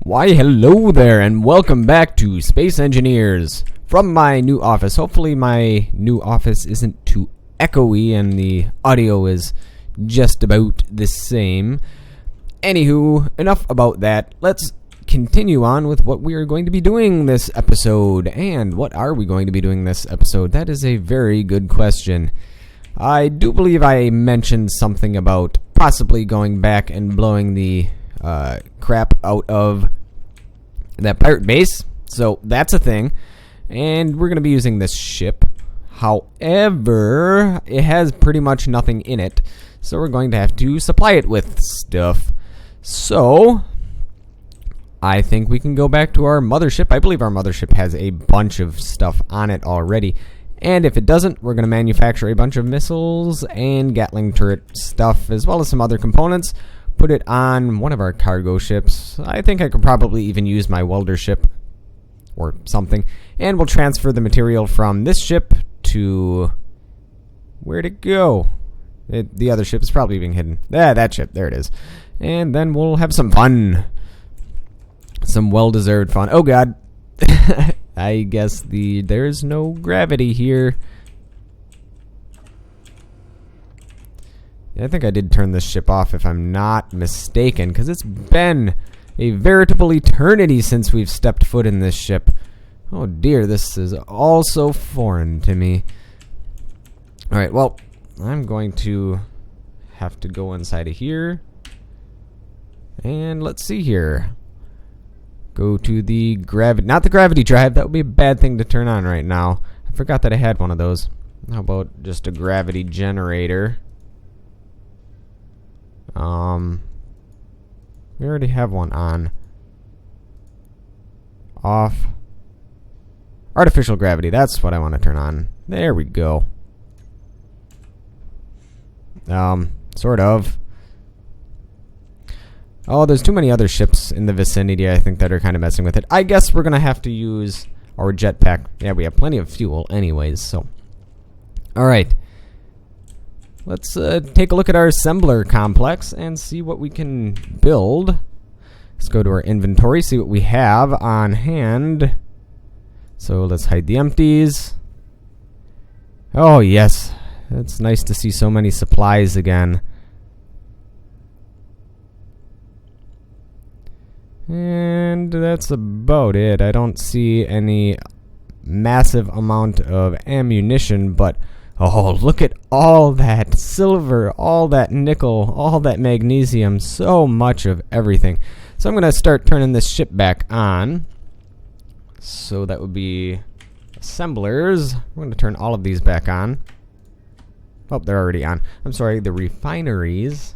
Why, hello there, and welcome back to Space Engineers from my new office. Hopefully my new office isn't too echoey and the audio is just about the same. Anywho, enough about that. Let's continue on with what we are going to be doing this episode. And what are we going to be doing this episode? That is a very good question. I do believe I mentioned something about possibly going back and blowing the crap out of that pirate base. So that's a thing. And we're going to be using this ship. However, it has pretty much nothing in it. So we're going to have to supply it with stuff. So I think we can go back to our mothership. I believe our mothership has a bunch of stuff on it already. And if it doesn't, we're going to manufacture a bunch of missiles and Gatling turret stuff, as well as some other components. Put it on one of our cargo ships. I think I could probably even use my welder ship or something. And we'll transfer the material from this ship to... where'd it go? The other ship is probably being hidden. That ship. There it is. And then we'll have some fun. Some well-deserved fun. Oh, God. I guess there's no gravity here. I think I did turn this ship off if I'm not mistaken, because it's been a veritable eternity since we've stepped foot in this ship. Oh dear, this is all so foreign to me. Alright, well, I'm going to have to go inside of here. And let's see here. Go to the gravity... not the gravity drive, that would be a bad thing to turn on right now. I forgot that I had one of those. How about just a gravity generator? We already have one on. Off. Artificial gravity, that's what I want to turn on. There we go. Sort of. Oh, there's too many other ships in the vicinity, I think, that are kind of messing with it. I guess we're going to have to use our jetpack. Yeah, we have plenty of fuel anyways, so. Alright. Let's take a look at our assembler complex and see what we can build. Let's go to our inventory, see what we have on hand. So let's hide the empties. Oh, yes. It's nice to see so many supplies again. And that's about it. I don't see any massive amount of ammunition, but oh, look at all that silver, all that nickel, all that magnesium, so much of everything. So I'm going to start turning this ship back on. So that would be assemblers. I'm going to turn all of these back on. Oh, they're already on. I'm sorry, the refineries.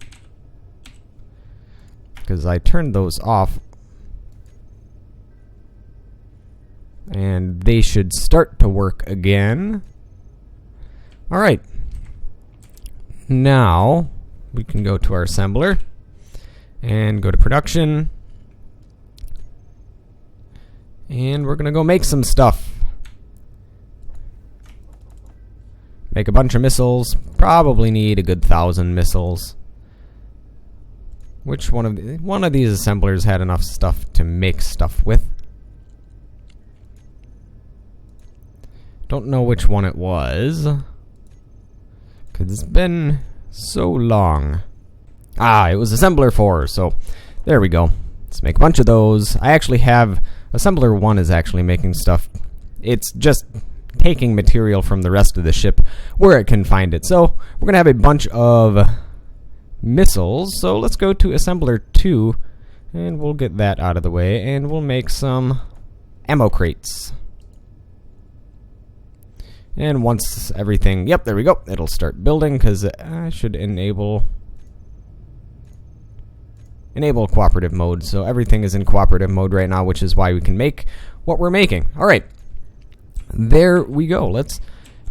Because I turned those off. And they should start to work again. Alright. Now, we can go to our assembler. And go to production. And we're going to go make some stuff. Make a bunch of missiles. Probably need a good 1,000 missiles. Which one of these assemblers had enough stuff to make stuff with? Don't know which one it was. Because it's been so long. Ah, it was assembler 4, so there we go. Let's make a bunch of those. I actually have... assembler 1 is actually making stuff. It's just taking material from the rest of the ship where it can find it. So we're going to have a bunch of missiles. So let's go to assembler 2, and we'll get that out of the way, and we'll make some ammo crates. And once everything... yep, there we go. It'll start building, because I should enable cooperative mode. So everything is in cooperative mode right now, which is why we can make what we're making. All right. There we go. Let's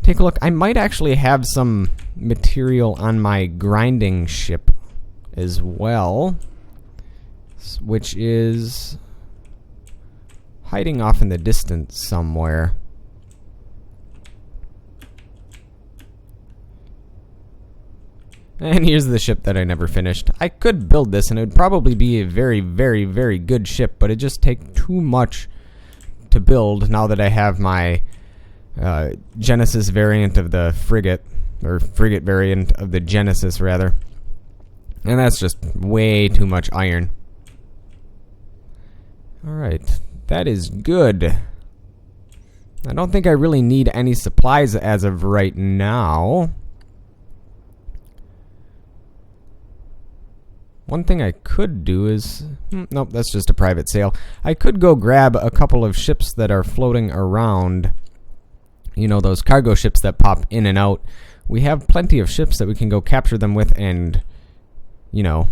take a look. I might actually have some material on my grinding ship as well, which is hiding off in the distance somewhere. And here's the ship that I never finished. I could build this, and it would probably be a very, very, very good ship, but it just takes too much to build now that I have my Genesis variant of the frigate, or frigate variant of the Genesis, rather. And that's just way too much iron. Alright, that is good. I don't think I really need any supplies as of right now. One thing I could do is... nope, that's just a private sale. I could go grab a couple of ships that are floating around. You know, those cargo ships that pop in and out. We have plenty of ships that we can go capture them with and... you know...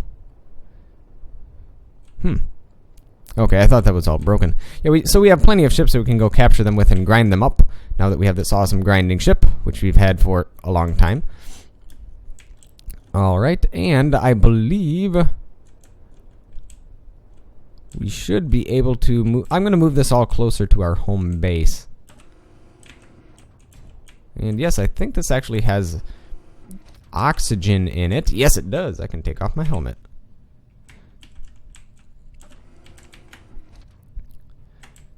Okay, I thought that was all broken. Yeah, so we have plenty of ships that we can go capture them with and grind them up. Now that we have this awesome grinding ship, which we've had for a long time. Alright, and I believe we should be able to move... I'm going to move this all closer to our home base. And yes, I think this actually has oxygen in it. Yes, it does. I can take off my helmet.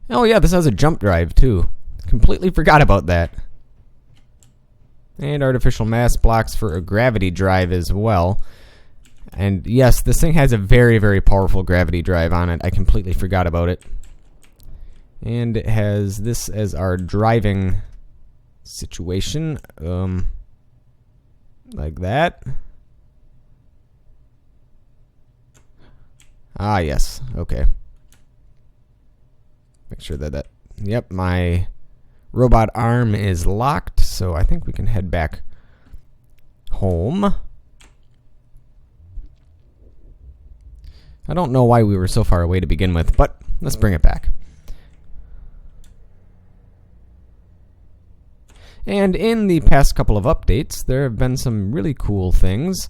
Oh yeah, this has a jump drive too. Completely forgot about that. And artificial mass blocks for a gravity drive as well. And yes, this thing has a very, very powerful gravity drive on it. I completely forgot about it. And it has this as our driving situation. Like that. Ah, yes. Okay. Make sure that yep, my robot arm is locked, so I think we can head back home. I don't know why we were so far away to begin with, but let's bring it back. And in the past couple of updates, there have been some really cool things.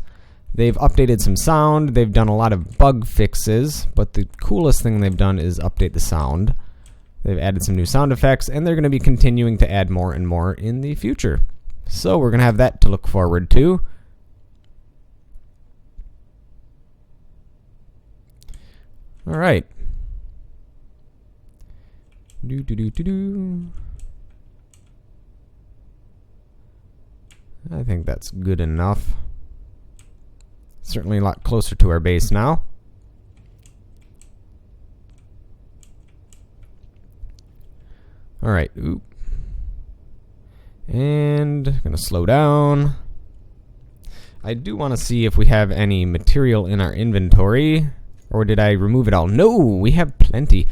They've updated some sound, they've done a lot of bug fixes, but the coolest thing they've done is update the sound. They've added some new sound effects, and they're going to be continuing to add more and more in the future. So we're going to have that to look forward to. All right. I think that's good enough. Certainly a lot closer to our base now. Alright, oop. And I'm going to slow down. I do want to see if we have any material in our inventory. Or did I remove it all? No, we have plenty.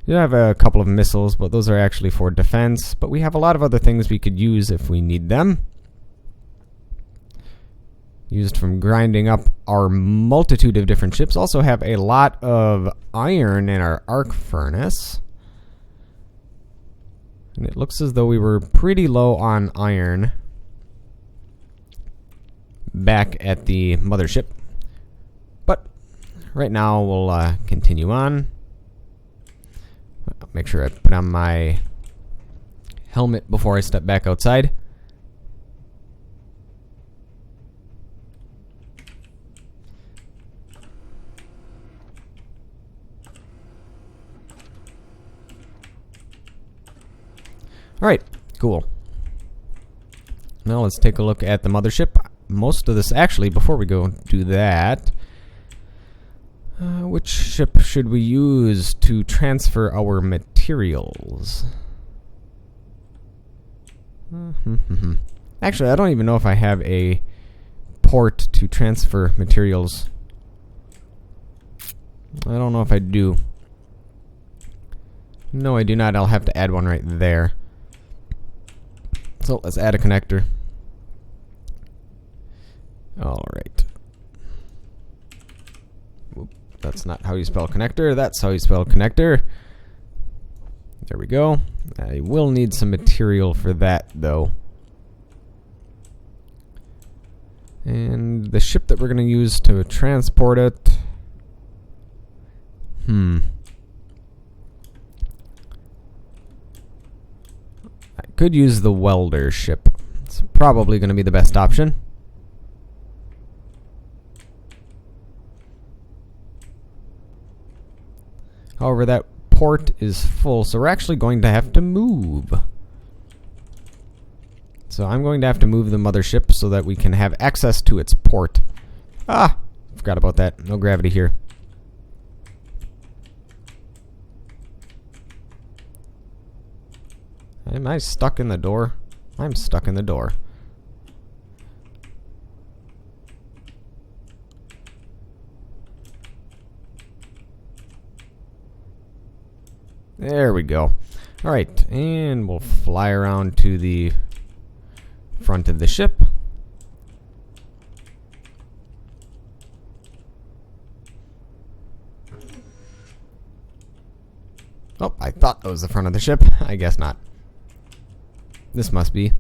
We have a couple of missiles, but those are actually for defense. But we have a lot of other things we could use if we need them. Used from grinding up our multitude of different ships. Also have a lot of iron in our arc furnace. And it looks as though we were pretty low on iron back at the mothership. But right now we'll continue on. I'll make sure I put on my helmet before I step back outside. Alright, cool. Now let's take a look at the mothership. Most of this, actually, before we go do that, which ship should we use to transfer our materials? Actually, I don't even know if I have a port to transfer materials. I don't know if I do. No, I do not. I'll have to add one right there. So let's add a connector. Alright. That's not how you spell connector. That's how you spell connector. There we go. I will need some material for that, though. And the ship that we're going to use to transport it... Could use the welder ship. It's probably going to be the best option. However, that port is full, so we're actually going to have to move. So I'm going to have to move the mothership so that we can have access to its port. Ah! Forgot about that. No gravity here. Am I stuck in the door? I'm stuck in the door. There we go. Alright, and we'll fly around to the front of the ship. Oh, I thought that was the front of the ship. I guess not. This must be.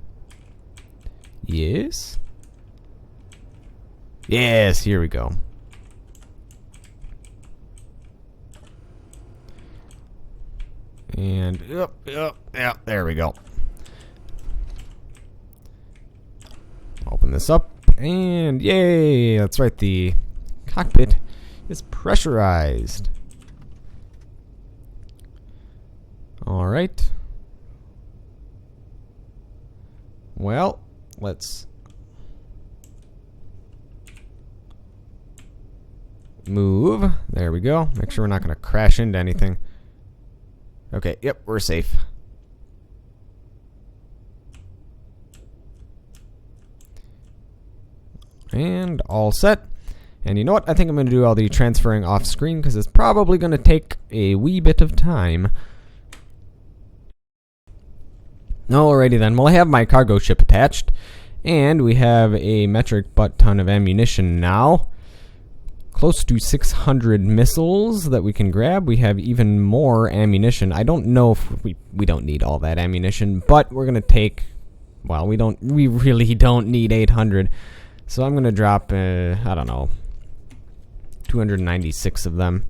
Yes? Yes, here we go. And, yeah, there we go. Open this up, and yay! That's right, the cockpit is pressurized. Alright. Well, let's move. There we go. Make sure we're not going to crash into anything. Okay, yep, we're safe. And all set. And you know what? I think I'm going to do all the transferring off screen because it's probably going to take a wee bit of time. Alrighty then, well I have my cargo ship attached, and we have a metric butt ton of ammunition now. Close to 600 missiles that we can grab. We have even more ammunition. I don't know if we don't need all that ammunition, but we're gonna take, well, we really don't need 800. So I'm gonna drop, I don't know, 296 of them.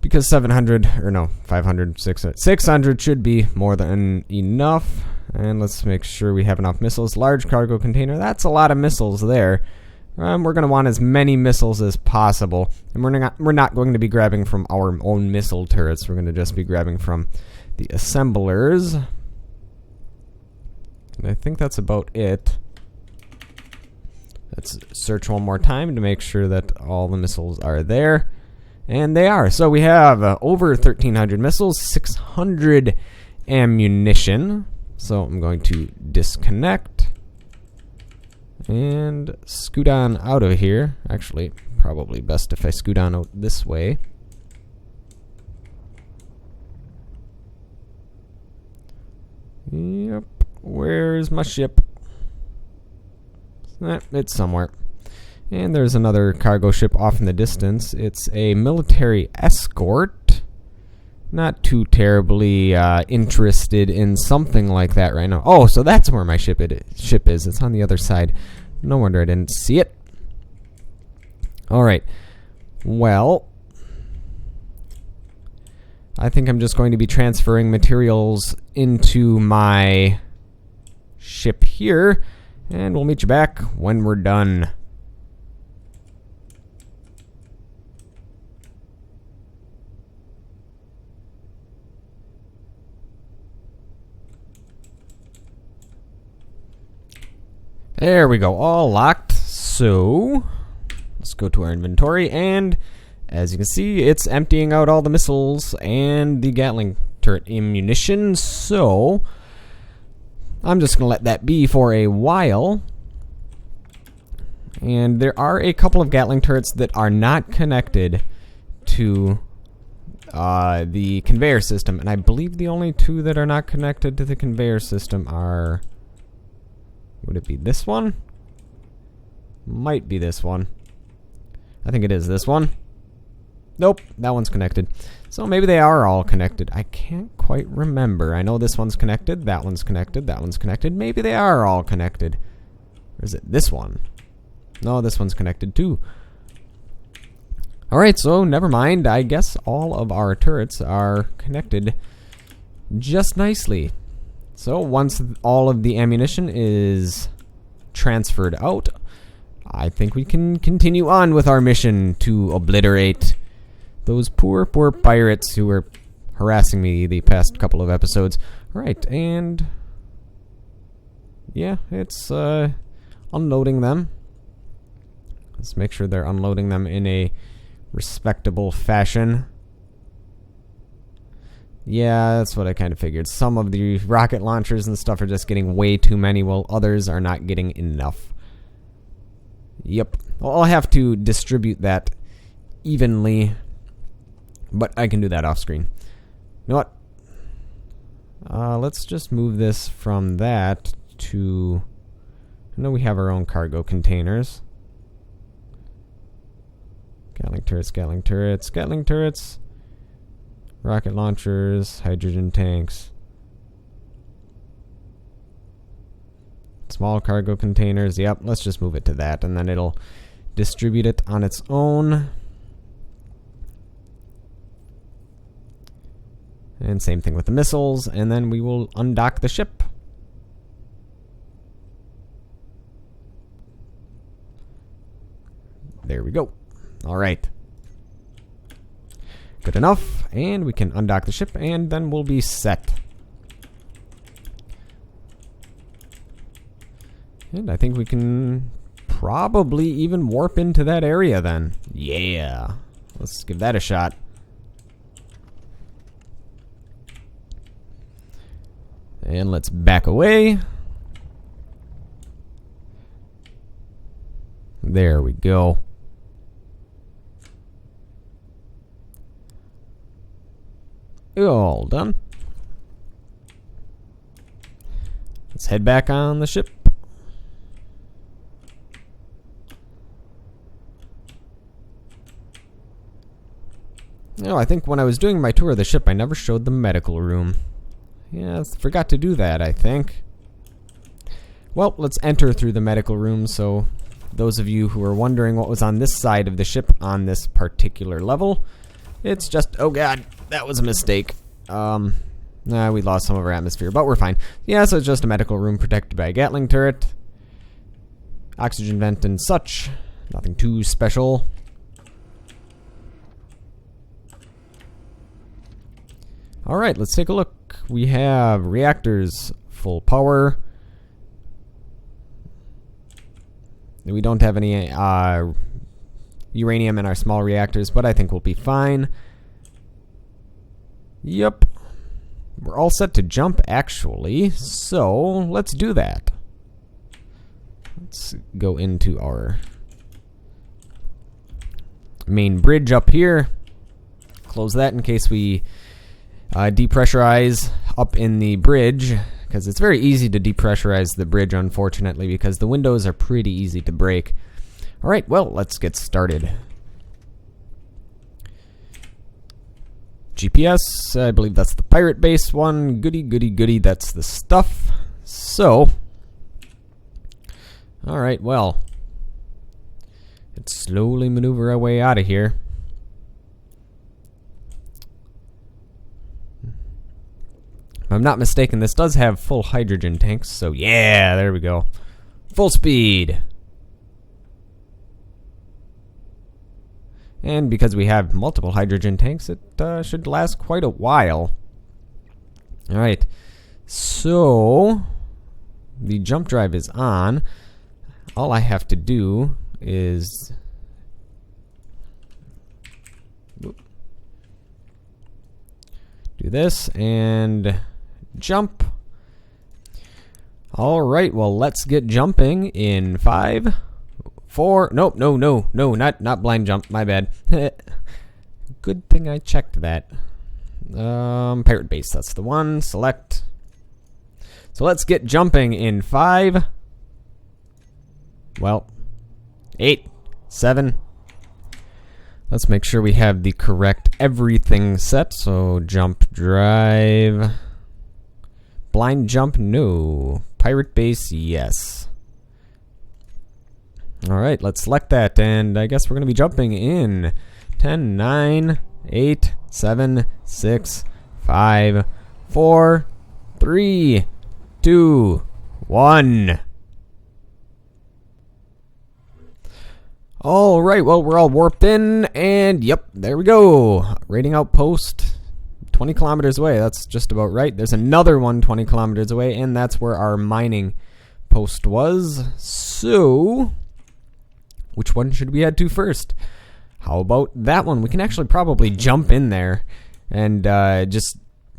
Because 700, or no, 500, 600 should be more than enough. And let's make sure we have enough missiles. Large cargo container, that's a lot of missiles there. We're going to want as many missiles as possible. And we're not going to be grabbing from our own missile turrets. We're going to just be grabbing from the assemblers. And I think that's about it. Let's search one more time to make sure that all the missiles are there. And they are. So we have over 1,300 missiles, 600 ammunition. So I'm going to disconnect and scoot on out of here. Actually, probably best if I scoot on out this way. Yep. Where's my ship? It's somewhere. And there's another cargo ship off in the distance. It's a military escort. Not too terribly interested in something like that right now. Oh, so that's where my ship is. It's on the other side. No wonder I didn't see it. Alright. Well, I think I'm just going to be transferring materials into my ship here. And we'll meet you back when we're done. There we go, all locked. So, let's go to our inventory, and as you can see, it's emptying out all the missiles and the Gatling turret ammunition. So, I'm just going to let that be for a while. And there are a couple of Gatling turrets that are not connected to the conveyor system, and I believe the only two that are not connected to the conveyor system are... Would it be this one? Might be this one. I think it is this one. Nope, that one's connected. So maybe they are all connected. I can't quite remember. I know this one's connected, that one's connected, that one's connected. Maybe they are all connected. Or is it this one? No, this one's connected too. Alright, so never mind. I guess all of our turrets are connected just nicely. So once all of the ammunition is transferred out, I think we can continue on with our mission to obliterate those poor pirates who were harassing me the past couple of episodes. Alright, and yeah, it's unloading them. Let's make sure they're unloading them in a respectable fashion. Yeah, that's what I kind of figured. Some of the rocket launchers and stuff are just getting way too many, while others are not getting enough. Yep. Well, I'll have to distribute that evenly, but I can do that off screen. You know what? Let's just move this from that to... I know we have our own cargo containers. Gatling turrets, Gatling turrets, Gatling turrets. Rocket launchers, hydrogen tanks. Small cargo containers. Yep, let's just move it to that, and then it'll distribute it on its own. And same thing with the missiles, and then we will undock the ship. There we go. All right. Good enough, and we can undock the ship, and then we'll be set. And I think we can probably even warp into that area then. Yeah. Let's give that a shot. And let's back away. There we go. All done. Let's head back on the ship. I think when I was doing my tour of the ship, I never showed the medical room. Yeah, I forgot to do that, I think. Well, let's enter through the medical room, so those of you who are wondering what was on this side of the ship on this particular level, it's just, oh god, that was a mistake. We lost some of our atmosphere, but we're fine. Yeah, so it's just a medical room protected by a Gatling turret. Oxygen vent and such. Nothing too special. Alright, let's take a look. We have reactors full power. We don't have any uranium in our small reactors, but I think we'll be fine. Yep. We're all set to jump, actually, so let's do that. Let's go into our main bridge up here. Close that in case we depressurize up in the bridge, because it's very easy to depressurize the bridge, unfortunately, because the windows are pretty easy to break. Alright, well, let's get started. GPS, I believe that's the pirate base one. Goody, goody, goody, that's the stuff. So, alright, well, let's slowly maneuver our way out of here. If I'm not mistaken, this does have full hydrogen tanks, so yeah, there we go. Full speed. And because we have multiple hydrogen tanks, it should last quite a while. Alright, so the jump drive is on. All I have to do is do this and jump. Alright, well, let's get jumping in 5, 4, nope, no, not blind jump, my bad. Good thing I checked that. Pirate base, that's the one, select. So let's get jumping in 5, well, 8, 7. Let's make sure we have the correct everything set. So jump drive. Blind jump, no. Pirate base, yes. Alright, let's select that, and I guess we're going to be jumping in 10, 9, 8, 7, 6, 5, 4, 3, 2, 1. All right, well, we're all warped in, and yep, there we go. Raiding outpost, 20 kilometers away. That's just about right. There's another one 20 kilometers away, and that's where our mining post was. So, which one should we head to first? How about that one? We can actually probably jump in there and just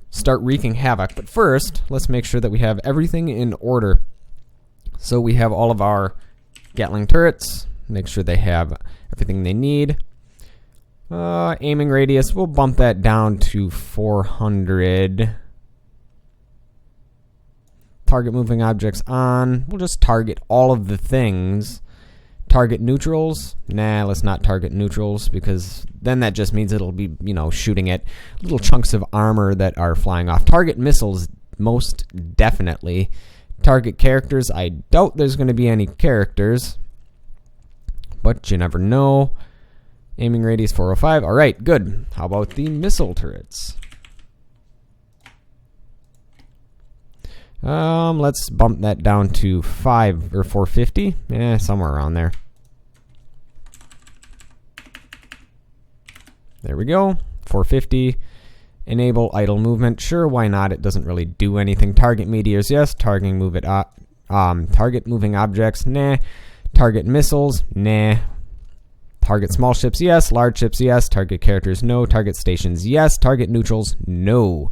start wreaking havoc. But first, let's make sure that we have everything in order. So we have all of our Gatling turrets. Make sure they have everything they need. Aiming radius, we'll bump that down to 400. Target moving objects on. We'll just target all of the things. Target neutrals. Nah, let's not target neutrals, because then that just means it'll be, shooting at little chunks of armor that are flying off. Target missiles, most definitely. Target characters, I doubt there's going to be any characters, but you never know. Aiming radius 405. All right, good. How about the missile turrets? Let's bump that down to 5 or 450. Yeah, somewhere around there. There we go. 450. Enable idle movement. Sure, why not? It doesn't really do anything. Target meteors, yes. Target moving objects, nah. Target missiles, nah. Target small ships, yes. Large ships, yes. Target characters, no. Target stations, yes. Target neutrals, no.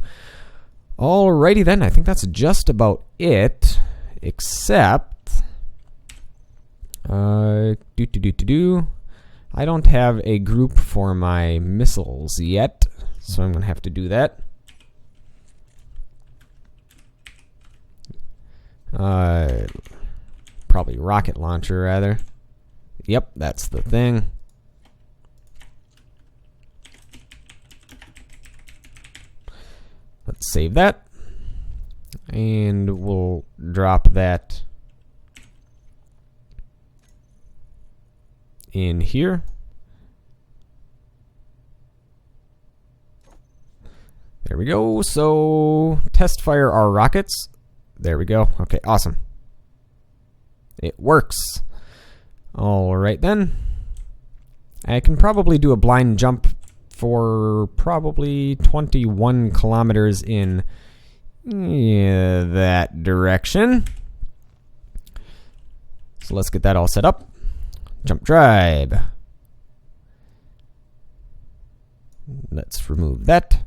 Alrighty then, I think that's just about it. Except, I don't have a group for my missiles yet, so I'm gonna have to do that. Probably rocket launcher, rather. Yep, that's the thing. Let's save that. And we'll drop that in here. There we go. So, test fire our rockets. There we go. Okay, awesome. It works. Alright then. I can probably do a blind jump for probably 21 kilometers in that direction. So let's get that all set up. Jump drive. Let's remove that.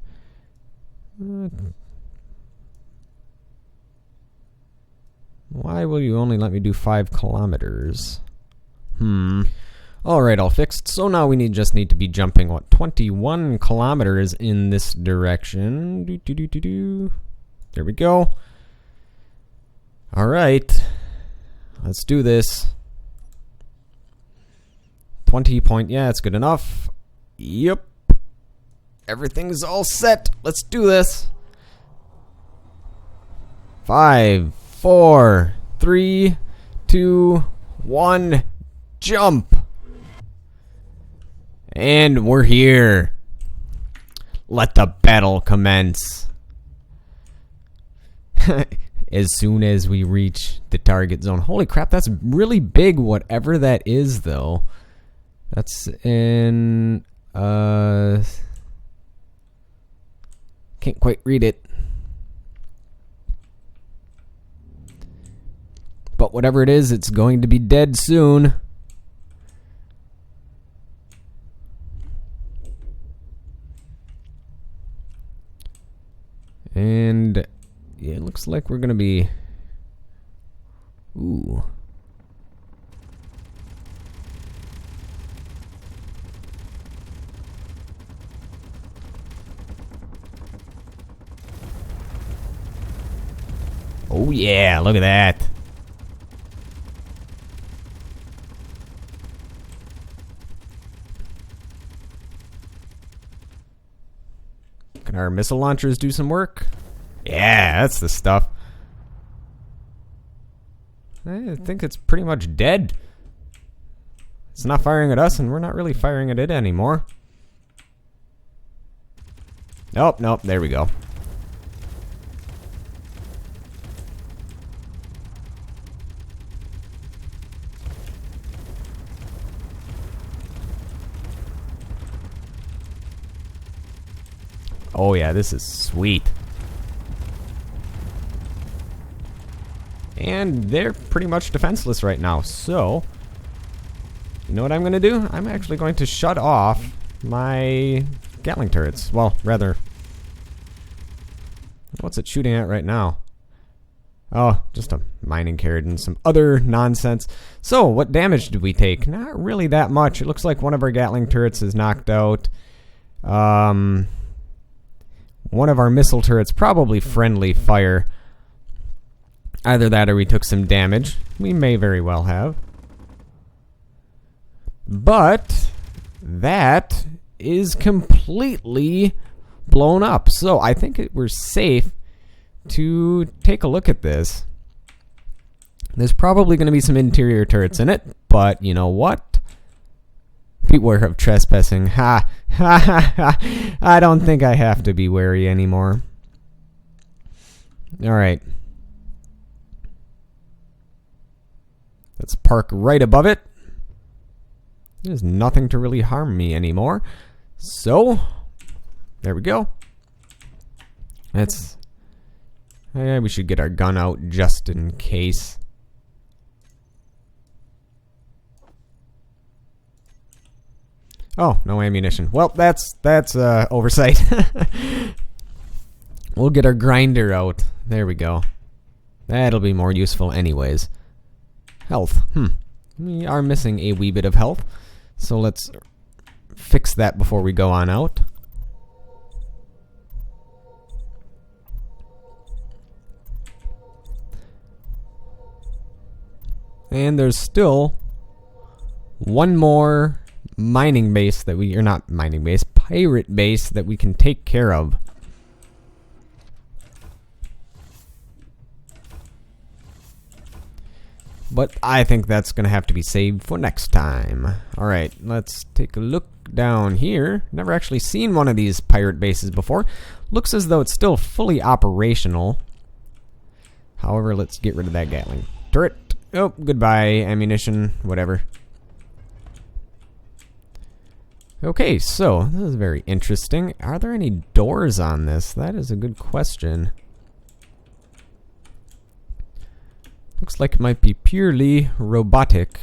Why will you only let me do 5 kilometers? Alright, all fixed. So now we just need to be jumping, 21 kilometers in this direction. There we go. Alright. Let's do this. 20 point, yeah, that's good enough. Yep. Everything's all set. Let's do this. 5, 4, 3, 2, 1, jump. And we're here. Let the battle commence. As soon as we reach the target zone. Holy crap, that's really big, whatever that is, though. That's in... can't quite read it. But whatever it is, it's going to be dead soon. And yeah, it looks like we're gonna be... Ooh. Oh yeah, look at that. Can our missile launchers do some work? Yeah, that's the stuff. I think it's pretty much dead. It's not firing at us, and we're not really firing at it anymore. Nope, nope, there we go. Oh yeah, this is sweet. And they're pretty much defenseless right now, so you know what I'm going to do? I'm actually going to shut off my Gatling turrets. Well, rather, what's it shooting at right now? Oh, just a mining carrot and some other nonsense. So, what damage did we take? Not really that much. It looks like one of our Gatling turrets is knocked out. One of our missile turrets, probably friendly fire. Either that or we took some damage. We may very well have. But that is completely blown up. So I think we're safe to take a look at this. There's probably going to be some interior turrets in it, but you know what? Beware of trespassing. Ha! Ha ha ha! I don't think I have to be wary anymore. Alright. Let's park right above it. There's nothing to really harm me anymore. So, there we go. We should get our gun out just in case. Oh, no ammunition. Well, that's oversight. We'll get our grinder out. There we go. That'll be more useful anyways. Health. We are missing a wee bit of health. So let's fix that before we go on out. And there's still one more mining base that we, or not mining base, pirate base that we can take care of. But I think that's going to have to be saved for next time. Alright, let's take a look down here. Never actually seen one of these pirate bases before. Looks as though it's still fully operational. However, let's get rid of that Gatling turret. Oh, goodbye, ammunition, whatever. Okay, so this is very interesting. Are there any doors on this? That is a good question. Looks like it might be purely robotic.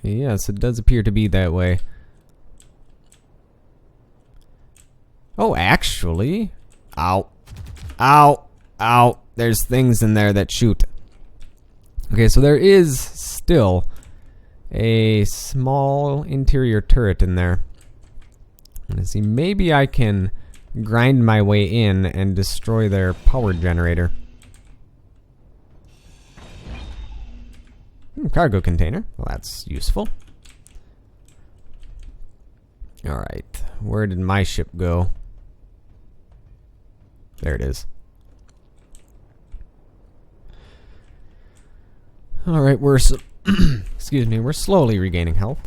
Yes, it does appear to be that way. Oh, actually. Ow. Ow. Ow. There's things in there that shoot. Okay, so there is still a small interior turret in there. Let's see, maybe I can grind my way in and destroy their power generator. Cargo container. Well, that's useful. Alright, where did my ship go? There it is. Alright, we're excuse me, we're slowly regaining health.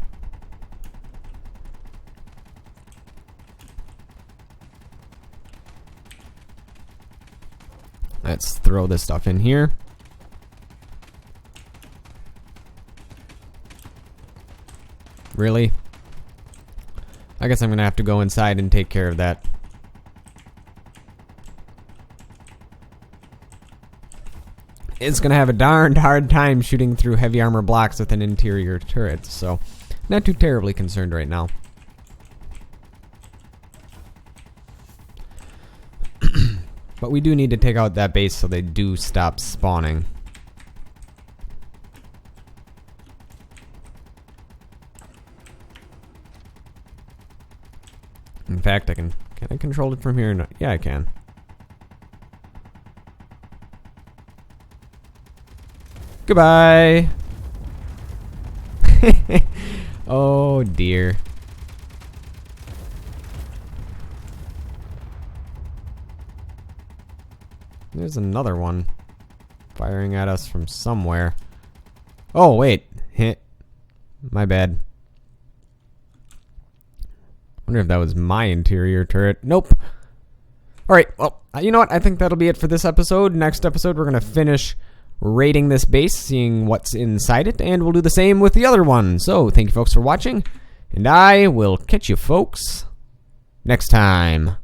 Let's throw this stuff in here. Really? I guess I'm gonna have to go inside and take care of that. It's gonna have a darned hard time shooting through heavy armor blocks with an interior turret, so not too terribly concerned right now. But we do need to take out that base so they do stop spawning. In fact, can I control it from here? No, yeah, I can. Goodbye. Oh dear. There's another one firing at us from somewhere. Oh, wait. My bad. Wonder if that was my interior turret. Nope. Alright, well, you know what? I think that'll be it for this episode. Next episode, we're going to finish raiding this base, seeing what's inside it, and we'll do the same with the other one. So, thank you folks for watching, And I will catch you folks next time.